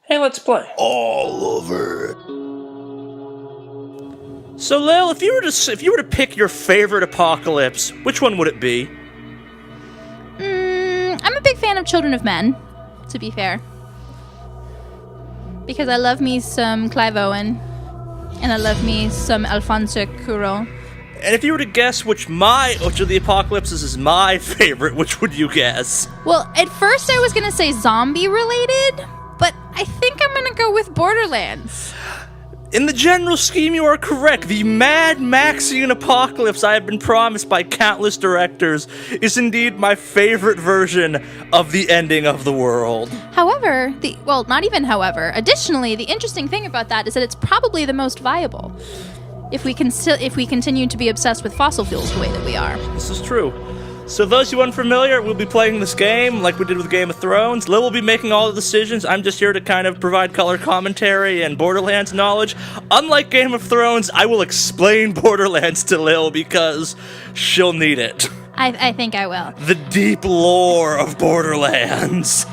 Hey, let's play. All over it. So, Lil, if you were to pick your favorite apocalypse, which one would it be? I'm a big fan of Children of Men, to be fair. Because I love me some Clive Owen, and I love me some Alfonso Cuarón. And if you were to guess which of the apocalypses is my favorite, which would you guess? Well, at first I was going to say zombie-related, but I think I'm going to go with Borderlands. In the general scheme, you are correct. The Mad Maxian apocalypse I have been promised by countless directors is indeed my favorite version of the ending of the world. However, additionally, the interesting thing about that is that it's probably the most viable. If we continue to be obsessed with fossil fuels the way that we are. This is true. So those who are unfamiliar, we'll be playing this game like we did with Game of Thrones. Lil will be making all the decisions. I'm just here to kind of provide color commentary and Borderlands knowledge. Unlike Game of Thrones, I will explain Borderlands to Lil because she'll need it. I think I will. The deep lore of Borderlands.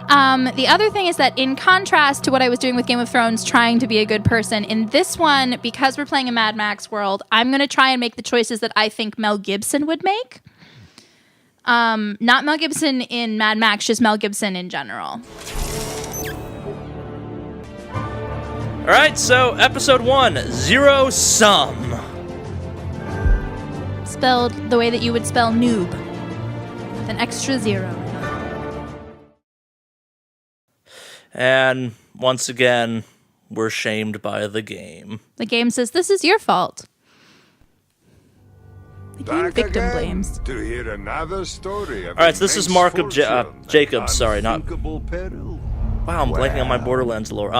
The other thing is that in contrast to what I was doing with Game of Thrones, trying to be a good person, in this one, because we're playing a Mad Max world, I'm going to try and make the choices that I think Mel Gibson would make. Not Mel Gibson in Mad Max, just Mel Gibson in general. Alright, so episode 1, Zer0 Sum. Spelled the way that you would spell noob. With an extra zero. And once again, we're shamed by the game. The game says, this is your fault. The game Back victim again blames. to hear another story of Alright, so this is Mark of Jacobs, sorry, not... unthinkable peril. Wow, I'm blanking on my Borderlands lore.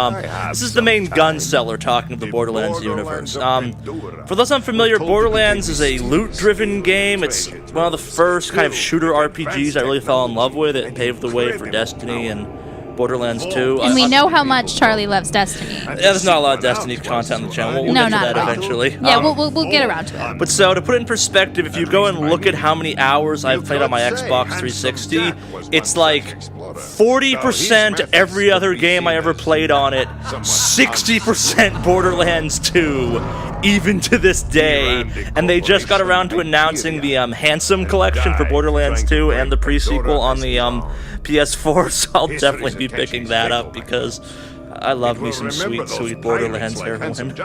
This is the main gun seller talking of the Borderlands universe. For those unfamiliar, Borderlands is a loot-driven game. It's one of the first kind of shooter RPGs I really fell in love with. It paved the way for Destiny and Borderlands 2. And we know how much Charlie loves Destiny. Yeah, there's not a lot of Destiny content on the channel. We'll No, get to not that at all. eventually. Yeah, we'll get around to it. But so, to put it in perspective, if you go and look at how many hours I've played on my Xbox 360, it's like 40% every other game I ever played on it, 60% Borderlands 2, even to this day. And they just got around to announcing the Handsome collection for Borderlands 2 and the pre-sequel on the PS4, so I'll definitely be picking that up because I love me some sweet, sweet Borderlands heroin.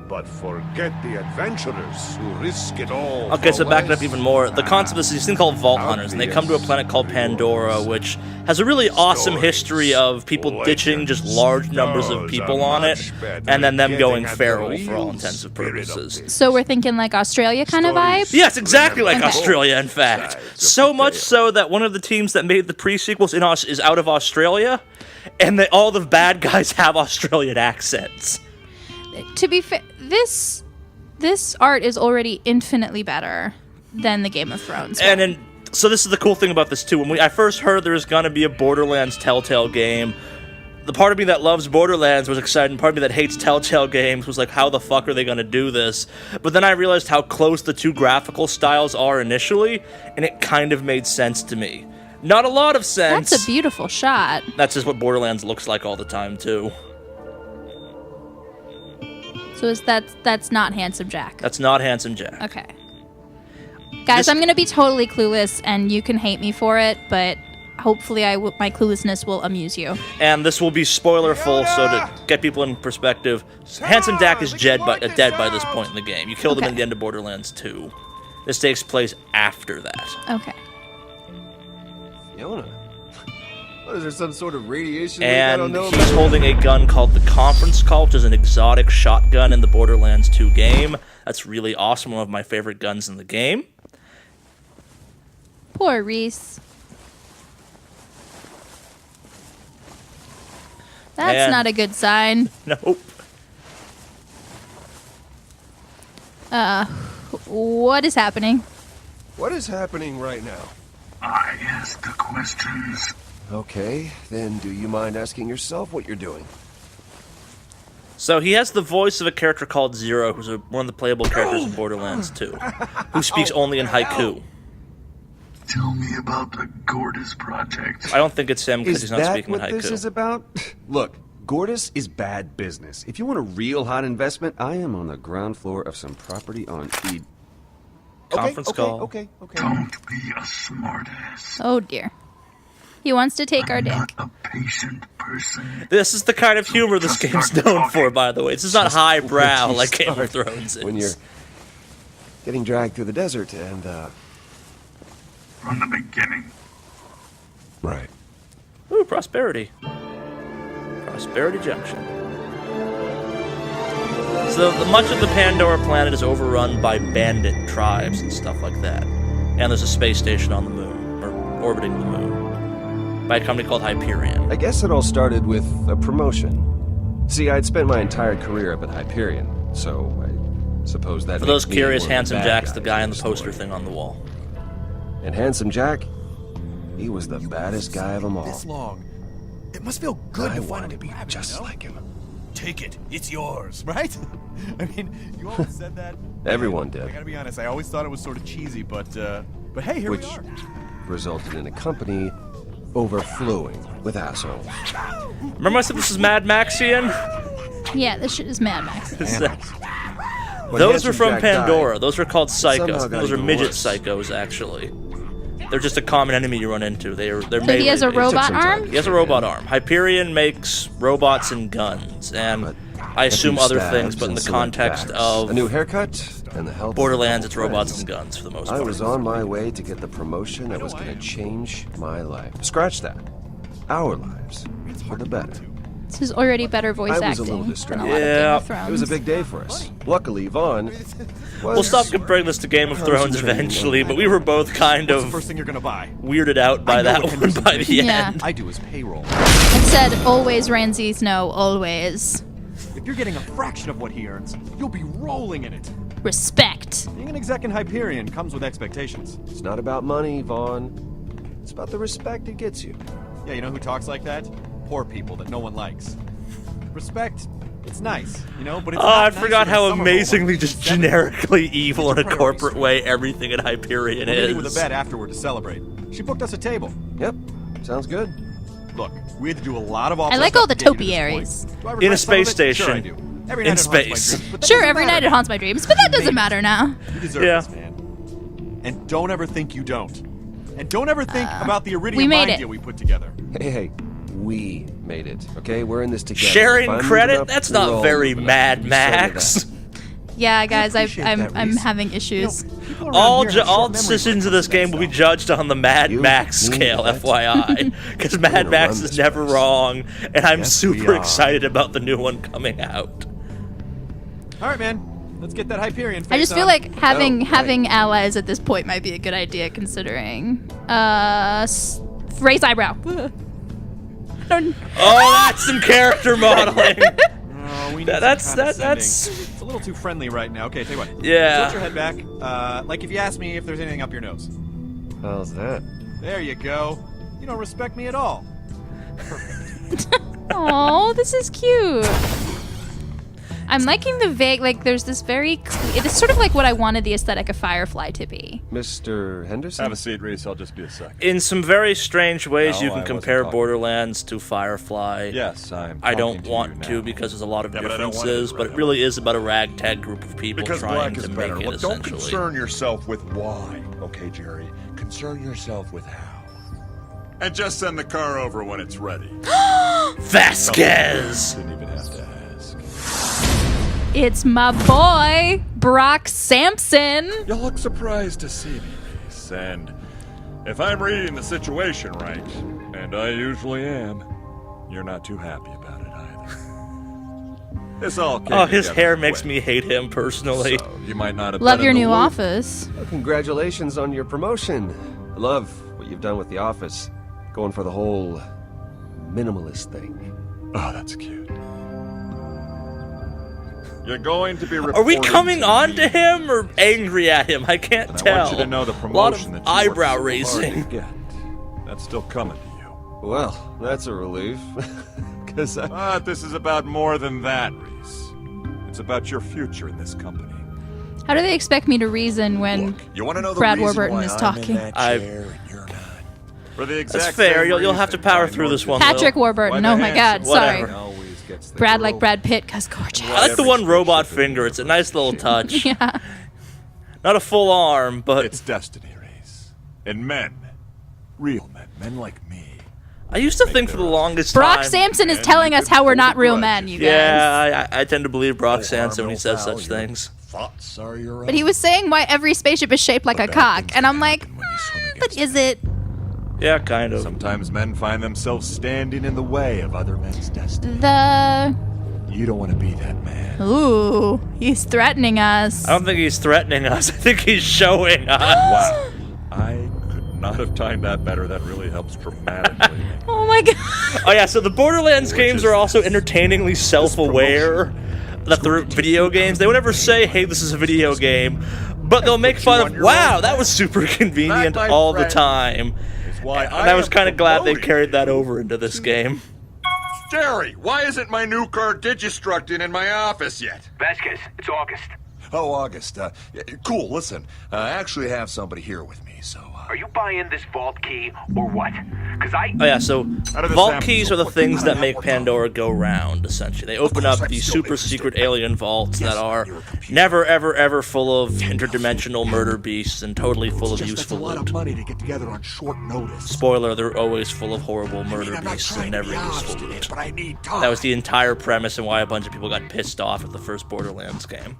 But forget the adventurers who risk it all. Okay, so for back it up less. even more. The concept is these thing called Vault Hunters, and they come to a planet called Pandora, which has a really awesome history of people ditching just large numbers of people on it, and then them going feral for all intents and purposes. So we're thinking like Australia kind of vibe? Yes, exactly like Okay. Australia, in fact. So much so that one of the teams that made the pre-sequels is out of Australia, and all the bad guys have Australian accents. To be fair, this art is already infinitely better than the Game of Thrones one. And so this is the cool thing about this too. When I first heard there was gonna be a Borderlands Telltale game, the part of me that loves Borderlands was excited, and part of me that hates Telltale games was like, how the fuck are they gonna do this? But then I realized how close the two graphical styles are initially, and it kind of made sense to me. Not a lot of sense. That's a beautiful shot. That's just what Borderlands looks like all the time too. So that's not Handsome Jack. That's not Handsome Jack. Okay. Guys, I'm going to be totally clueless, and you can hate me for it, but hopefully my cluelessness will amuse you. And this will be spoilerful, so to get people in perspective, Handsome Jack is dead by this point in the game. You killed him Okay. at the end of Borderlands 2. This takes place after that. Okay. Fiona? What, is there some sort of radiation leak I And don't know he's about? holding a gun called the Conference Call, which is an exotic shotgun in the Borderlands 2 game. That's really awesome, one of my favorite guns in the game. Poor Reese. That's And- not a good sign. Nope. What is happening? What is happening right now? I ask the questions. Okay, then do you mind asking yourself what you're doing? So he has the voice of a character called Zer0, who's one of the playable characters in Borderlands 2, who speaks only in haiku. Tell me about the Gortys Project. I don't think it's him because Is he's not that speaking in what haiku. this is about? Look, Gordis is bad business. If you want a real hot investment, I am on the ground floor of some property on Eden. Conference call. Okay. Don't be a smartass. Oh dear. He wants to take our dick. Not a patient person. This is the kind of humor this game's known for, by the way. This is not highbrow like Game of Thrones is. When you're getting dragged through the desert and, From the beginning. Right. Ooh, Prosperity. Prosperity Junction. So much of the Pandora planet is overrun by bandit tribes and stuff like that. And there's a space station on the moon, or orbiting the moon, by a company called Hyperion. I guess it all started with a promotion. See, I'd spent my entire career up at Hyperion, so I suppose that For those makes me curious, one of the Handsome bad Jack's the guys guy in on the poster story. thing on the wall. And Handsome Jack, he was the baddest guy of them all. This long. It must feel good I to wanted finally to be grab it, just you know? like him. Take it. It's yours, right? I mean, you always said that. Everyone did. I gotta be honest. I always thought it was sort of cheesy, but hey, here Which we are. resulted in a company overflowing with assholes. Remember I said this is Mad Maxian? Yeah, this shit is Mad Max. When Those are Handsome from Jack Pandora. died, Those are called somehow psychos. got Those are even midget worse. psychos, actually. They're just a common enemy you run into. They're So made. he has a took robot some time arm? to He has a robot arm. Hyperion makes robots and guns, and But I a assume few other stabs things, but in and the select context facts. of a new haircut and the help. Borderlands, of it's robots friends. and guns for the most I part. was on my way to get the promotion that was going to change my life. Scratch that. Our lives for the better. This is already better voice I was a acting little than a distracted. lot of Game Yeah. of Thrones. It was a big day for us. Luckily, Vaughn was... We'll stop comparing this to Game of Thrones eventually, but we were both kind What's the of first thing you're gonna buy? weirded out by I know that what one Henderson by did. the Yeah. end. I do his payroll. It said, always Ramses, no, always. If you're getting a fraction of what he earns, you'll be rolling in it. Respect. Being an exec in Hyperion comes with expectations. It's not about money, Vaughn. It's about the respect it gets you. Yeah, you know who talks like that? Poor people that no one likes. Respect, it's nice, you know, but it's Oh, not I nicer forgot than how Summer Home amazingly on just 7. generically evil in a Priorities. corporate way everything at Hyperion We're meeting with is. a vet afterward to celebrate. She booked us a table. Yep, sounds good. Look, we had to do a lot of I awful like stuff all the to get you to this topiaries. point. Do I In a regret some of space it? Sure I station. do. Every In night it haunts my space. dreams, but that Sure, doesn't every matter. night it haunts my dreams, but that doesn't matter now. You deserve Yeah. this, man. And don't ever think you don't. And don't ever think about the Iridium we made Mind it. deal we put together. Hey, we made it, okay? We're in this together. Sharing If I'm moving credit? up, That's we're not all very moving up. Mad You said Max. that. Yeah, guys, appreciate I'm that, I'm Reese. having issues. People around All here have all short memories decisions when of it this comes to game that will be stuff. judged on the Mad You, Max me, scale, what? FYI. Because Mad gonna Max run is this never place. wrong, and I'm Yes, we super are. excited about the new one coming out. All right, man. Let's get that Hyperion face I just feel on. like having right. having allies at this point might be a good idea, considering raise eyebrow. Don't- Oh, that's some character modeling. Oh, we need some That's- condescending. that's- It's a little too friendly right now. Okay, tell you what. Yeah. Tilt your head back. Like if you ask me if there's anything up your nose. How's that? There you go. You don't respect me at all. Oh, this is cute. I'm liking the vague, like, there's this very, it's sort of like what I wanted the aesthetic of Firefly to be. Mr. Henderson? Have a seat, Reese. I'll just be a sec. In some very strange ways, No, you I can wasn't compare talking. Borderlands to Firefly. Yes, I'm. I talking don't to want you to now. because there's a lot of Yeah, but I don't want differences, to, but it right? really is about a ragtag group of people Because trying black to is make better. it Look, don't essentially. concern yourself with why, okay, Jerry? Concern yourself with how. And just send the car over when it's ready. Vasquez! Didn't even have to ask. It's my boy, Brock Sampson. You'll look surprised to see me, Reese. And if I'm reading the situation right, and I usually am, you're not too happy about it either. This all came Oh, his together hair makes quick. me hate him personally. So you might not have Love been your in the new loop. office. Well, congratulations on your promotion. I love what you've done with the office. Going for the whole minimalist thing. Oh, that's cute. You're going to be Are we reporting coming to on me. to him or angry at him? I can't And I tell. want you to know the a lot promotion of that you eyebrow worked so hard raising. to get. That's still coming to you. Well, that's a relief. Because But this is about more than that, Reese. It's about your future in this company. How do they expect me to reason when Look, you want to know the Brad reason Warburton why is I'm talking? in that I've- chair and you're not? For the exact That's fair. same You'll have to reason power I through know this you one. did. Patrick Will. Warburton? Why Oh the my hands- God, sorry. whatever. Always gets the Brad girl. like Brad Pitt, cause gorgeous. I like the one robot finger. It's a nice little touch. Yeah. Not a full arm, but It's destiny, Reese. And men, real men like me. I used to think for the longest Brock time. Sampson is And telling you us could how we're hold not a real grudge men, if you you- guys. Yeah, I tend to believe Brock No Sampson when he harm, says no such foul, your things. Thoughts are your own. But he was saying why every spaceship is shaped like a But bad cock, things and I'm can like, happen when you swim but against is it? Yeah, kind of. Sometimes men find themselves standing in the way of other men's destiny. The You don't want to be that man. ooh, he's threatening us. I don't think he's threatening us. I think he's showing us. Wow. I could not have timed that better. That really helps dramatically. Oh my god. Oh yeah, so the Borderlands games is are also this? entertainingly self-aware that they're video games. They would never say, "Hey, this is a video game," but they'll make fun of, "Wow, that was super convenient That, my all the friend, time." It's why And I was am kind of glad they promoting carried that over into this game. Jerry, why isn't my new car digistructed in my office yet? Vasquez, it's August. Oh, August. Yeah, cool. Listen, I actually have somebody here with me, so. Are you buying this vault key or what? Because Oh yeah, so How did this vault happen keys so are the quickly? things How did that that make work out? Pandora go round, essentially. They open course, up I'm these still super interested. secret alien vaults Yes, that are you're a computer. never, ever, ever full of interdimensional murder beasts and totally full of Just that's a useful lot loot. of money to get together on short notice. Spoiler, they're always full of horrible murder I'm not beasts trying and to never be useful obstinate, loot. but I need time. That was the entire premise and why a bunch of people got pissed off at the first Borderlands game.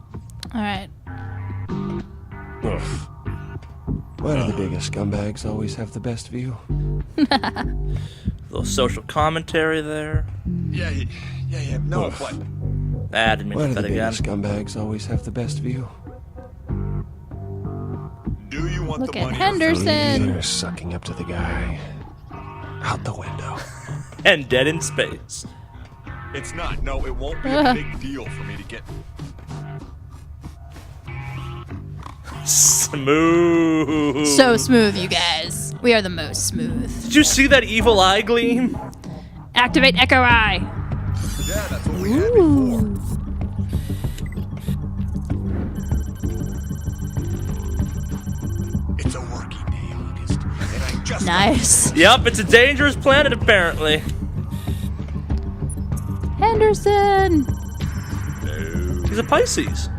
All right. Why do the biggest scumbags always have the best view? Little social commentary there. Yeah. No, but I didn't mean Why to do do the that again. biggest scumbags always have the best view? do you want Look the at money? Henderson. They're sucking up to the guy. Out the window. And Dead in Space. It's not. No, it won't be a big deal for me to get. Smooth. So smooth, you guys. We are the most smooth. Did you see that evil eye gleam? Activate Echo Eye. Yeah, that's what we had before. It's a working day, August, and I just Nice. Yep, it's a dangerous planet apparently. Henderson. He's a Pisces.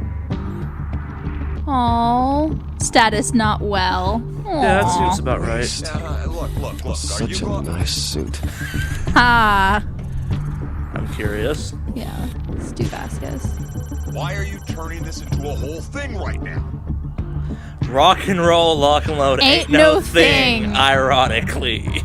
Oh, status not well. Yeah, that Aw. seems about right. Look. Are Such you a going? nice suit. Ah. I'm curious. Yeah. Stu Vasquez. Why are you turning this into a whole thing right now? Rock and roll, lock and load Ain't no no thing, thing. ironically.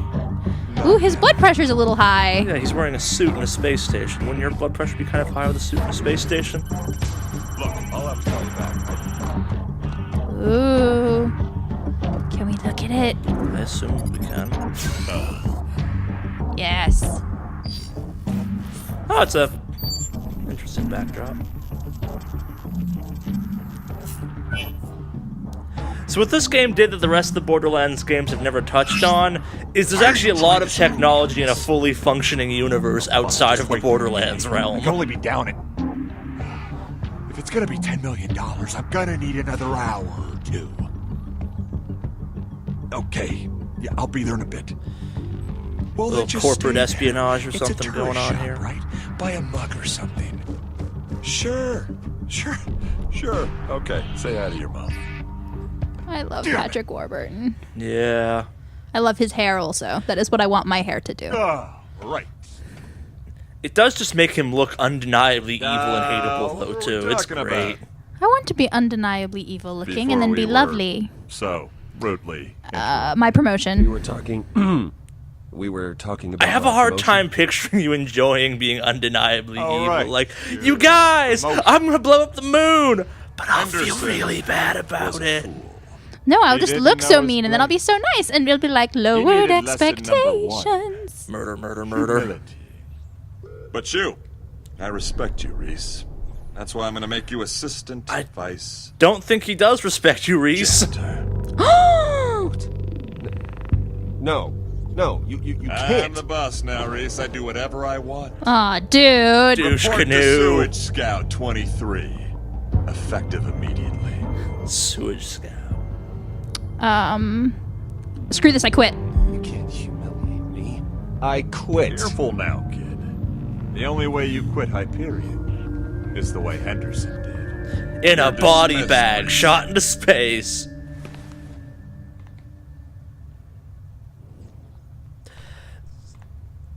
Ooh, his blood pressure's a little high. Yeah, he's wearing a suit in a space station. Wouldn't your blood pressure be kind of high with a suit in a space station? Look, I'll have to tell you about it. Ooh. Can we look at it? I assume we can. Yes. Oh, it's a interesting backdrop. So what this game did that the rest of the Borderlands games have never touched on is there's actually a lot of technology in a fully functioning universe outside of the Borderlands I realm. can only be down it. If it's gonna be $10 million, I'm gonna need another hour or two. Okay, yeah, I'll be there in a bit. Well, Little then just corporate stay there. espionage or It's something a going tourist on shop, here. right? Buy a mug or something. Sure. Okay, say hi to your mom. I love Damn it. Patrick Warburton. Yeah. I love his hair also. That is what I want my hair to do. Right. It does just make him look undeniably evil and hateable, though, what too. we're It's talking great. about. I want to be undeniably evil looking and Before then we be were lovely. So, rudely. My We promotion. were talking. We were talking about. I have a our hard promotion. time picturing you enjoying being undeniably Oh, evil. right. Like, you guys, Promotion. I'm gonna blow up the moon, but I'll feel Henderson really bad about it. No, I'll You just didn't look know so his mean and then I'll be so nice and it'll be like lowered needed lesson number one. expectations. Murder, murder, murder. Humility. But you, I respect you, Reese. That's why I'm gonna make you assistant vice Don't think he does respect you, Reese. janitor. No, you I'm can't. the boss now, Reese. I do whatever I want. Aw, dude. Douche Report to canoe. Sewage Scout 23. Effective immediately. Sewage scout. Screw this, I quit. You can't humiliate me. I quit. Careful now, kid. The only way you quit Hyperion is the way Henderson did. In a You're body dismissed. bag, shot into space.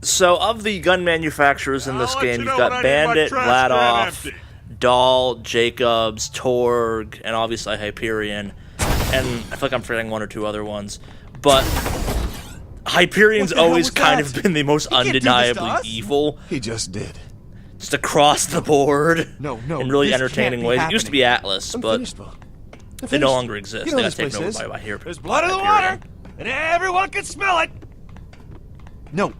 So, of the gun manufacturers in this I'll let game, you you've know when got I need my Bandit, trash can Vladoff, empty. Dahl, Jacobs, Torg, and obviously Hyperion. And I feel like I'm forgetting one or two other ones. But Hyperion's What the hell always was kind that? of been the most can't do this to undeniably us. evil. He just did. Just across the board. No, in really this can't entertaining be ways. It used to be Atlas, I'm but finished, Bo. I'm they no finished. longer exist. You know They this got taken place over is. by here. There's blood in the water, and everyone can smell it. No,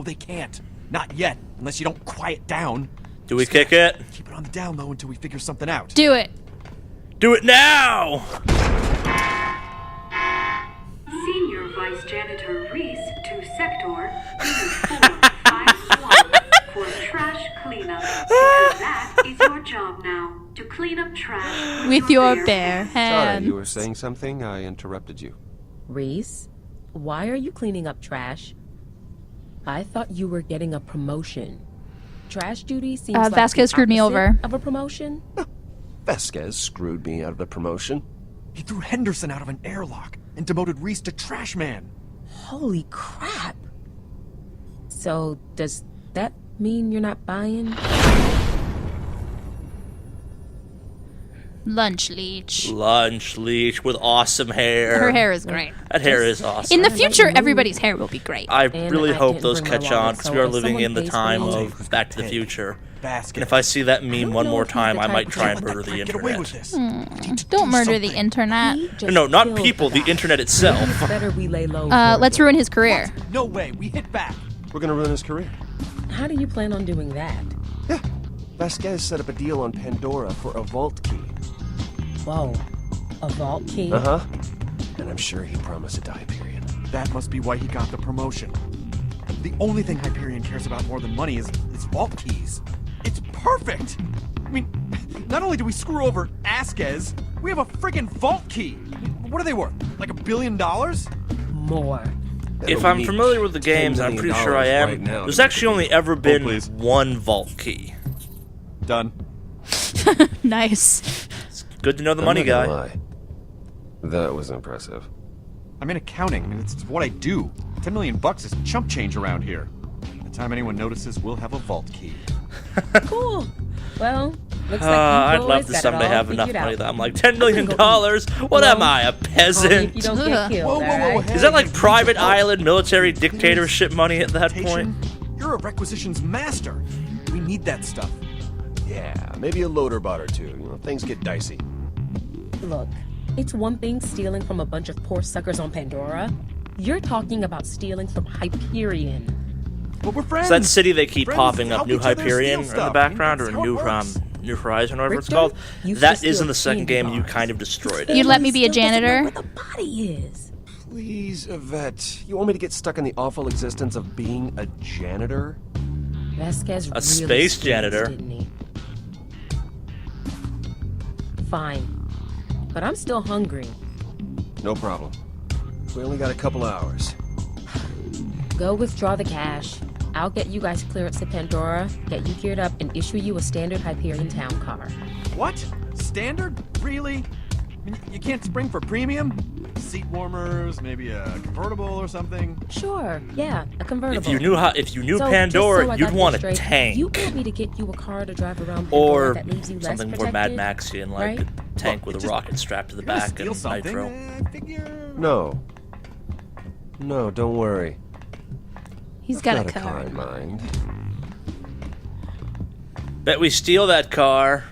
they can't. Not yet, unless you don't quiet down. Do we kick it? Keep it on the down low until we figure something out. Do it. Do it now! Senior Vice Janitor Reese to Sector 3451 for trash cleanup. Because that is your job now, to clean up trash With your bare Sorry, hands. you were saying something? I interrupted you. Reese, why are you cleaning up trash? I thought you were getting a promotion. Trash duty seems like Vasquez the screwed me opposite over. of a promotion. Vasquez screwed me out of the promotion. He threw Henderson out of an airlock and demoted Reese to trash man. Holy crap! So does that mean you're not buying? Lunch leech. Lunch leech with awesome hair. Her hair is great. That hair is awesome. In the future, everybody's hair will be great. I And really I hope didn't those bring my catch wallet, on because so we are if living someone in the pays for time me- of Back to the Future. Basket. And if I see that meme don't one know more if he's time, the I type might of try and guy murder the Get away with internet. this. We need to Don't do murder the something. internet. He just No, not killed people, the guy. internet itself. It's better we lay low. Let's ruin his career. No way, we hit back. We're gonna ruin his career. How do you plan on doing that? Yeah. Vasquez set up a deal on Pandora for a vault key. Whoa, a vault key? Uh-huh. And I'm sure he promised it to Hyperion. That must be why he got the promotion. The only thing Hyperion cares about more than money is vault keys. It's perfect! I mean, not only do we screw over Vasquez, we have a friggin' vault key! What are they worth? Like $1 billion? More. If I'm familiar with the games, and I'm pretty sure I am, right now there's to actually only ever been please. one vault key. Done. Nice. Good to know the I'm money not gonna guy. lie. That was impressive. I'm in accounting. I mean, it's what I do. $10 million is chump change around here. By the time anyone notices, we'll have a vault key. Cool. Well, looks like you I'd boys love to got it someday all have enough figured money out. that I'm like, $10 million? What Well, am I, a Call me if peasant? you don't get killed, Whoa, whoa, whoa, alright? hey. Is that like private island military dictatorship money at that point? You're a requisitions master. We need that stuff. Yeah, maybe a loader bot or two. You know, things get dicey. Look, it's one thing stealing from a bunch of poor suckers on Pandora. You're talking about stealing from Hyperion. But we're friends. So that city they keep Friends popping up, help New each other Hyperion steal in the stuff. background, That's or how it New works. Horizon, whatever it's Richter called. used to That is steal in the second candy game. You bars. kind of destroyed it. You'd let me be a Still doesn't know janitor? where the body is. Please, Yvette. You want me to get stuck in the awful existence of being a janitor? Vasquez really space schemed, janitor. didn't he? Fine. But I'm still hungry. No problem. We only got a couple hours. Go withdraw the cash. I'll get you guys clearance to Pandora, get you geared up, and issue you a standard Hyperion town car. What? Standard? Really? I mean, you can't spring for premium? Seat warmers, maybe a convertible or something? Sure, yeah, a convertible. If you knew So, Pandora, just so I you'd got want this a straight, tank. You want me to get you a car to drive around Pandora Or that leaves you less something more protected, Mad Maxian, like right? a tank with a rocket strapped to the You're gonna back steal and something, nitro. I figure... No. No, don't worry. He's I've got a a car. kind mind. Bet we steal that car.